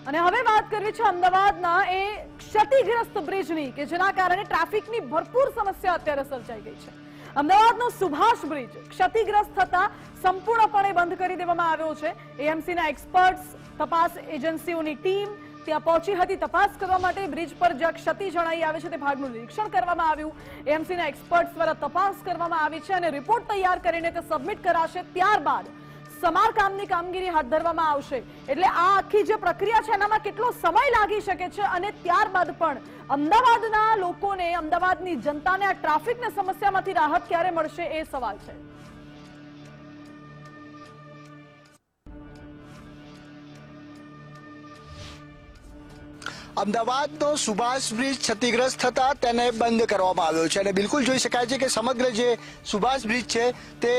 અને હવે વાત કરવી છે અમદાવાદના એ ક્ષતિગ્રસ્ત બ્રિજની કે જેના કારણે ટ્રાફિકની ભરપૂર સમસ્યા અત્યારે સર્જાઈ ગઈ છે। અમદાવાદનો સુભાષ બ્રિજ ક્ષતિગ્રસ્ત થતા સંપૂર્ણપણે બંધ કરી દેવામાં આવ્યો છે। એએમસીના એક્સપર્ટ્સ, તપાસ એજન્સીઓની ટીમ ત્યાં પહોંચી હતી તપાસ કરવા માટે। બ્રિજ પર જ્યાં ક્ષતિ જણાઈ આવે છે તે ભાગનું નિરીક્ષણ કરવામાં આવ્યું। એએમસીના એક્સપર્ટ્સ દ્વારા તપાસ કરવામાં આવી છે અને રિપોર્ટ તૈયાર કરીને તે સબમિટ કરાશે। ત્યારબાદ સમારકામની કામગીરી હાથ ધરવામાં આવશે। એટલે આ આખી જે પ્રક્રિયા છે એનામાં કેટલો સમય લાગી શકે છે અને ત્યારબાદ પણ અમદાવાદના લોકોને, અમદાવાદની જનતાને આ ટ્રાફિકની સમસ્યામાંથી રાહત ક્યારે મળશે એ સવાલ છે। અમદાવાદનો સુભાષ બ્રિજ ક્ષતિગ્રસ્ત થતા તેને બંધ કરવામાં આવ્યો છે અને બિલકુલ જોઈ શકાય છે કે સમગ્ર જે સુભાષ બ્રિજ છે તે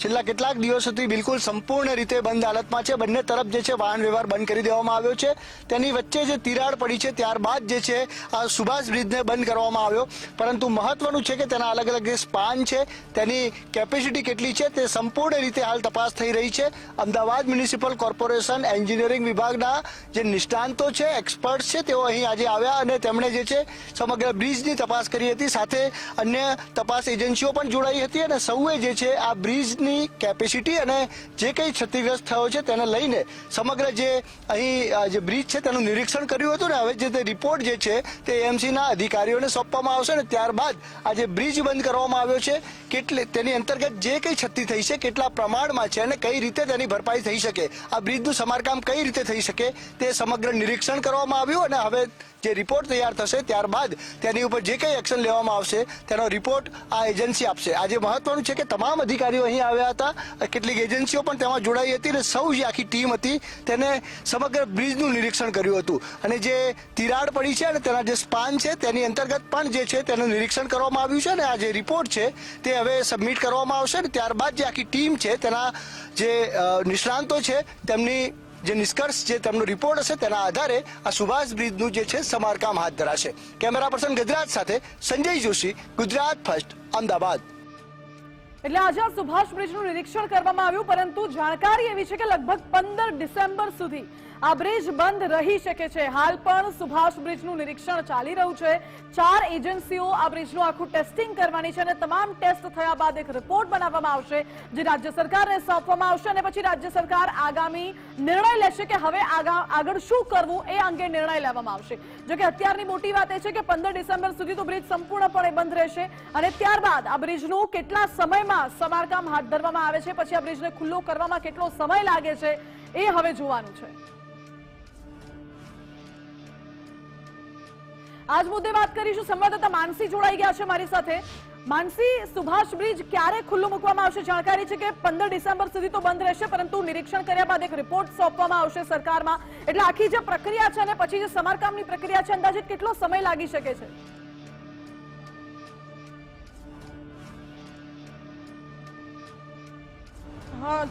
છેલ્લા કેટલાક દિવસોથી બિલકુલ સંપૂર્ણ રીતે બંધ હાલતમાં છે। બંને તરફ જે છે વાહન વ્યવહાર બંધ કરી દેવામાં આવ્યો છે। તેની વચ્ચે જે તિરાડ પડી છે ત્યારબાદ જે છે આ સુભાષ બ્રિજને બંધ કરવામાં આવ્યો। પરંતુ મહત્વનું છે કે તેના અલગ અલગ જે સ્પાન છે તેની કેપેસિટી કેટલી છે તે સંપૂર્ણ રીતે હાલ તપાસ થઈ રહી છે। અમદાવાદ મ્યુનિસિપલ કોર્પોરેશન એન્જિનિયરિંગ વિભાગના જે નિષ્ણાંતો છે, એક્સપર્ટ છે, તેઓ અહીં આજે આવ્યા અને તેમણે જે છે સમગ્ર બ્રિજની તપાસ કરી હતી। સાથે અન્ય તપાસ એજન્સીઓ પણ જોડાઈ હતી અને સૌએ જે છે આ બ્રિજની કેપેસિટી અને જે કંઈ ક્ષતિગ્રસ્ત થયો છે તેને લઈને સમગ્ર જે અહીં જે બ્રિજ છે તેનું નિરીક્ષણ કર્યું હતું ને હવે જે તે રિપોર્ટ જે છે તે એએમસીના અધિકારીઓને સોંપવામાં આવશે અને ત્યારબાદ આ જે બ્રિજ બંધ કરવામાં આવ્યો છે કેટલે તેની અંતર્ગત જે કંઈ ક્ષતિ થઈ છે, કેટલા પ્રમાણમાં છે અને કઈ રીતે તેની ભરપાઈ થઈ શકે, આ બ્રિજનું સમારકામ કઈ રીતે થઈ શકે તે સમગ્ર નિરીક્ષણ કરવામાં આવ્યું અને હવે જે રિપોર્ટ તૈયાર થશે ત્યારબાદ તેની ઉપર જે કંઈ એક્શન લેવામાં આવશે તેનો રિપોર્ટ આ એજન્સી આપશે। આજે મહત્વનું છે કે તમામ અધિકારીઓ અહીં આવ્યા હતા, કેટલીક એજન્સીઓ પણ તેમાં જોડાઈ હતી અને સૌ જે આખી ટીમ હતી તેને સમગ્ર બ્રિજનું નિરીક્ષણ કર્યું હતું અને જે તિરાડ પડી છે અને તેના જે સ્પાન છે તેની અંતર્ગત પણ જે છે તેનું નિરીક્ષણ કરવામાં આવ્યું છે અને આ જે રિપોર્ટ છે તે હવે સબમિટ કરવામાં આવશે અને ત્યારબાદ જે આખી ટીમ છે તેના જે નિષ્ણાંતો છે તેમની જે નિષ્કર્ષ જે તેમનો રિપોર્ટ હશે તેના આધારે આ સુભાષ બ્રિજનું જે છે સમારકામ હાથ ધરાશે। કેમેરા પર્સન ગજરાજ સાથે સંજય જોશી, ગુજરાત ફર્સ્ટ, અમદાવાદ। એટલે આજે આ સુભાષ બ્રિજનું નિરીક્ષણ કરવામાં આવ્યું પરંતુ જાણકારી એવી છે કે લગભગ 15 ડિસેમ્બર સુધી આ બ્રિજ બંધ રહી શકે છે। હાલ પણ સુભાષ બ્રિજનું નિરીક્ષણ ચાલી રહ્યું છે। 4 એજન્સીઓ આ બ્રિજનું આખું ટેસ્ટિંગ કરવાની છે અને તમામ ટેસ્ટ થયા બાદ એક રિપોર્ટ બનાવવામાં આવશે જે રાજ્ય સરકારને સોંપવામાં આવશે અને પછી રાજ્ય સરકાર આગામી નિર્ણય લેશે કે હવે આગળ શું કરવું એ અંગે નિર્ણય લેવામાં આવશે। જો કે અત્યારની મોટી વાત એ છે કે 15 ડિસેમ્બર સુધી તો બ્રિજ સંપૂર્ણપણે બંધ રહેશે અને ત્યારબાદ આ બ્રિજનું કેટલા સમયમાં સમારકામ હાથ ધરવામાં આવે છે, પછી આ બ્રિજને ખુલ્લો કરવામાં કેટલો સમય લાગે છે એ હવે જોવાનું છે। આજ મુદ્દે વાત કરીશું। સંવાદદાતા માનસી જોડાઈ ગયા છે મારી સાથે। માનસી, સુભાષ બ્રિજ ક્યારે ખુલ્લો મૂકવામાં આવશે? જાણકારી છે કે 15 ડિસેમ્બર સુધી તો બંધ રહેશે પરંતુ નિરીક્ષણ કર્યા બાદ એક રિપોર્ટ સોંપવામાં આવશે સરકારમાં, એટલે આખી જે પ્રક્રિયા છે અને પછી જે સમારકામની પ્રક્રિયા છે અંદાજિત કેટલો સમય લાગી શકે છે?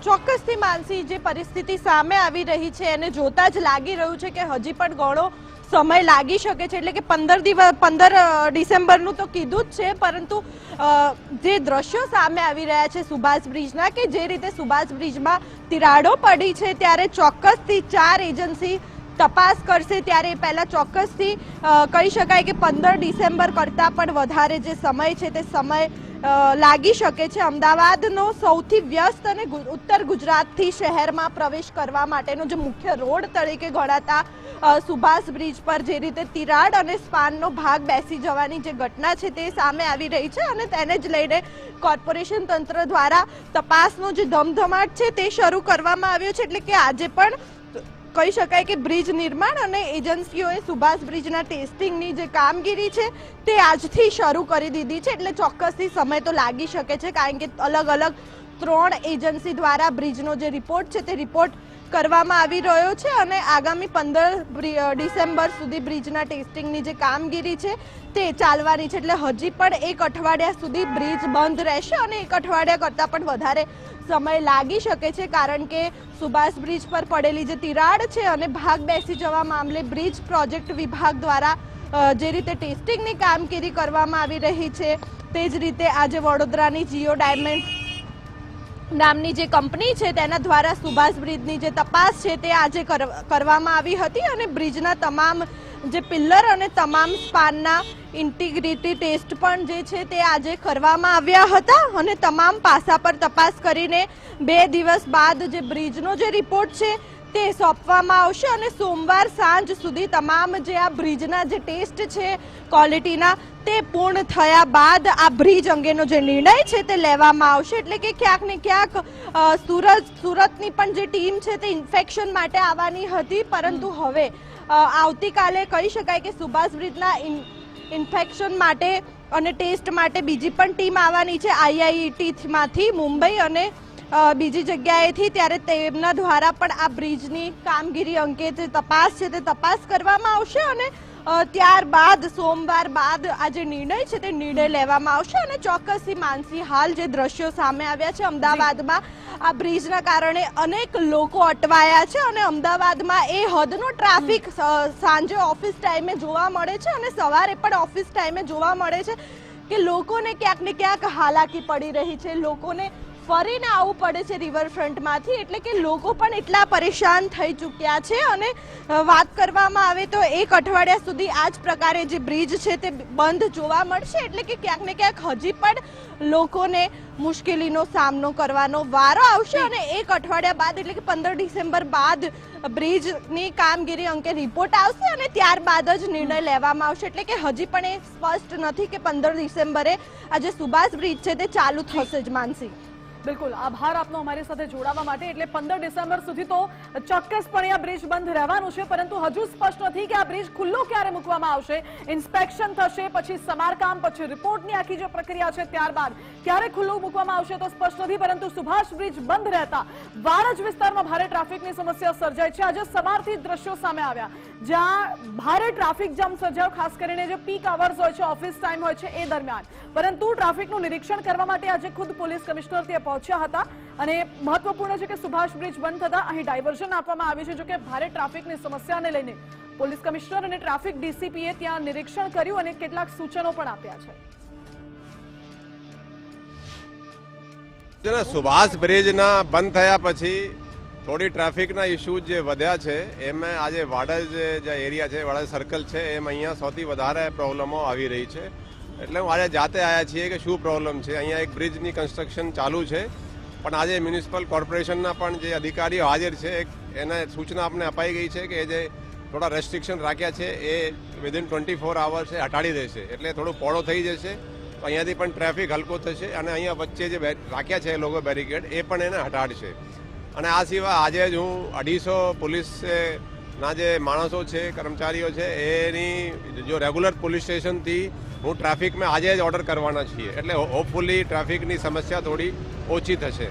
ચોક્કસથી માનસી, જે પરિસ્થિતિ સામે આવી રહી છે એને જોતા જ લાગી રહ્યું છે કે હજી પણ ઘણો સમય લાગી શકે છે। એટલે કે 15 ડિસેમ્બરનું તો કીધું જ છે પરંતુ જે દ્રશ્યો સામે આવી રહ્યા છે સુભાષ બ્રિજના, કે જે રીતે સુભાષ બ્રિજમાં તિરાડો પડી છે ત્યારે ચોક્કસથી 4 એજન્સી તપાસ કરશે ત્યારે પહેલા ચોક્કસથી કહી શકાય કે 15 ડિસેમ્બર કરતાં પણ વધારે જે સમય છે તે સમય લાગી શકે છે। અમદાવાદનો સૌથી વ્યસ્ત અને ઉત્તર ગુજરાતથી શહેરમાં પ્રવેશ કરવા માટેનો જે મુખ્ય રોડ તરીકે ગણાતા સુભાષ બ્રિજ પર જે રીતે તિરાડ અને સ્પાનનો ભાગ બેસી જવાની જે ઘટના છે તે સામે આવી રહી છે અને તેને જ લઈને કોર્પોરેશન તંત્ર દ્વારા તપાસનો જે ધમધમાટ છે તે શરૂ કરવામાં આવ્યો છે। એટલે કે આજે પણ કહી શકાય કે બ્રિજ નિર્માણ અને એજન્સીઓએ સુભાષ બ્રિજના ટેસ્ટિંગની જે કામગીરી છે તે આજથી શરૂ કરી દીધી છે। એટલે ચોક્કસથી સમય તો લાગી શકે છે કારણ કે અલગ અલગ 3 એજન્સી દ્વારા બ્રિજનો જે રિપોર્ટ છે તે રિપોર્ટ કરવામાં આવી રહ્યો છે અને આગામી 15 ડિસેમ્બર સુધી બ્રિજના ટેસ્ટિંગની જે કામગીરી છે તે ચાલવાની છે। એટલે હજી પણ 1 અઠવાડિયા સુધી બ્રિજ બંધ રહેશે અને 1 અઠવાડિયા કરતાં પણ વધારે સમય લાગી શકે છે કારણ કે સુભાષ બ્રિજ પર પડેલી જે તિરાડ છે અને ભાગ બેસી જવા મામલે બ્રિજ પ્રોજેક્ટ વિભાગ દ્વારા જે રીતે ટેસ્ટિંગની કામગીરી કરવામાં આવી રહી છે તે જ રીતે આજે વડોદરાની જીઓ ડાયમંડ નામની જે કંપની છે તેના દ્વારા સુભાષ બ્રિજની જે તપાસ છે તે આજે કરવામાં આવી હતી અને બ્રિજના તમામ જે પિલ્લર અને તમામ સ્પાનના ઇન્ટિગ્રિટી ટેસ્ટ પણ જે છે તે આજે કરવામાં આવ્યા હતા અને તમામ પાસા પર તપાસ કરીને 2 દિવસ બાદ જે બ્રિજનો જે રિપોર્ટ છે તે સોંપવામાં આવશે અને સોમવાર સાંજ સુધી તમામ જે આ બ્રિજના જે ટેસ્ટ છે ક્વોલિટીના તે પૂર્ણ થયા બાદ આ બ્રિજ અંગેનો જે નિર્ણય છે તે લેવામાં આવશે. એટલે કે ક્યાંક ને ક્યાંક સુરતની પણ જે ટીમ છે તે ઇન્ફેક્શન માટે આવવાની હતી, પરંતુ હવે આવતીકાલે કહી શકાય કે સુભાષ બ્રિજના ઇન્ફેક્શન માટે અને ટેસ્ટ માટે બીજી પણ ટીમ આવવાની છે IIET માંથી મુંબઈ અને બીજી જગ્યાએથી. ત્યારે તેમના દ્વારા પણ આ બ્રિજની કામગીરી અંગે જે તપાસ છે તે તપાસ કરવામાં આવશે અને ત્યારબાદ સોમવાર બાદ આ જે નિર્ણય છે તે નિર્ણય લેવામાં આવશે. અને ચોક્કસથી માનસી, હાલ જે દ્રશ્યો સામે આવ્યા છે અમદાવાદમાં, આ બ્રિજના કારણે અનેક લોકો અટવાયા છે અને અમદાવાદમાં એ હદનો ટ્રાફિક સાંજે ઓફિસ ટાઈમે જોવા મળે છે અને સવારે પણ ઓફિસ ટાઈમે જોવા મળે છે કે લોકોને ક્યાંક ને ક્યાંક હાલાકી પડી રહી છે. લોકોને ફરીને આવવું પડે છે રિવરફ્રન્ટમાંથી, એટલે કે લોકો પણ એટલા પરેશાન થઈ ચૂક્યા છે. અને વાત કરવામાં આવે તો 1 અઠવાડિયા સુધી આ જ પ્રકારે જે બ્રિજ છે તે બંધ જોવા મળશે, એટલે કે ક્યાંક ને ક્યાંક હજી પણ લોકોને મુશ્કેલીનો સામનો કરવાનો વારો આવશે. અને 1 અઠવાડિયા બાદ એટલે કે 15 ડિસેમ્બર બાદ બ્રિજની કામગીરી અંગે રિપોર્ટ આવશે અને ત્યારબાદ જ નિર્ણય લેવામાં આવશે. એટલે કે હજી પણ એ સ્પષ્ટ નથી કે 15 ડિસેમ્બરે આ જે સુભાષ બ્રિજ છે તે ચાલુ થશે જ. માનસી, બિલકુલ આભાર આપનો અમારી સાથે જોડાવા માટે. એટલે 15 ડિસેમ્બર સુધી તો ચોક્કસપણે આ બ્રિજ બંધ રહેવાનું છે, પરંતુ હજુ સ્પષ્ટ નથી કે આ બ્રિજ ખુલ્લો ક્યારે મૂકવામાં આવશે. ઇન્સ્પેક્શન થશે, પછી સમારકામ, પછી રિપોર્ટની આખી જે પ્રક્રિયા છે ત્યારબાદ ક્યારે ખુલ્લું મૂકવામાં આવશે તો સ્પષ્ટ નથી. પરંતુ સુભાષ બ્રિજ બંધ રહેતા વાડજ વિસ્તારમાં ભારે ટ્રાફિકની સમસ્યા સર્જાઈ છે. આજે સવારથી દ્રશ્યો સામે આવ્યા જ્યાં ભારે ટ્રાફિક જામ સર્જાયો, ખાસ કરીને જે પીક અવર્સ હોય છે, ઓફિસ ટાઈમ હોય છે એ દરમિયાન. પરંતુ ટ્રાફિકનું નિરીક્ષણ કરવા માટે આજે ખુદ પોલીસ કમિશનર ત્યાં પહોંચ્યા હતા અને મહત્વપૂર્ણ છે કે સુભાષ બ્રિજ બંધ થતા અહીં ડાયવર્ઝન આપવામાં આવ્યું છે. જો કે ભારે ટ્રાફિકની સમસ્યાને લઈને પોલીસ કમિશનર અને ટ્રાફિક ડીસીપીએ ત્યાં નિરીક્ષણ કર્યું અને કેટલાક સૂચનો પણ આપ્યા છે. સુભાષ બ્રિજના બંધ થયા પછી થોડી ટ્રાફિકના ઇસ્યુ જે વધ્યા છે એમાં આજે વાડજ જે એરિયા છે, વાડજ સર્કલ છે, એમ અહીંયા સૌથી વધારે પ્રોબ્લેમો આવી રહી છે. એટલે હું આજે જાતે આવ્યા છીએ કે શું પ્રોબ્લેમ છે. અહીંયા એક બ્રિજની કન્સ્ટ્રક્શન ચાલુ છે, પણ આજે મ્યુનિસિપલ કોર્પોરેશનના પણ જે અધિકારીઓ હાજર છે એને સૂચના અમને અપાઈ ગઈ છે કે જે થોડા રેસ્ટ્રિક્શન રાખ્યા છે એ વિધિન 24 અવર્સ હટાડી દેશે, એટલે થોડું પહોળો થઈ જશે. તો અહીંયાથી પણ ટ્રાફિક હલકો થશે અને અહીંયા વચ્ચે જે રાખ્યા છે એ લોકો બેરિકેડ એ પણ એને હટાડશે. અને આ સિવાય આજે જ હું 250 પોલીસના જે માણસો છે, કર્મચારીઓ છે, એની જો રેગ્યુલર પોલીસ સ્ટેશનથી હું ટ્રાફિકમાં આજે જ ઓર્ડર કરવાના છીએ, એટલે હોપફુલી ટ્રાફિકની સમસ્યા થોડી ઓછી થશે.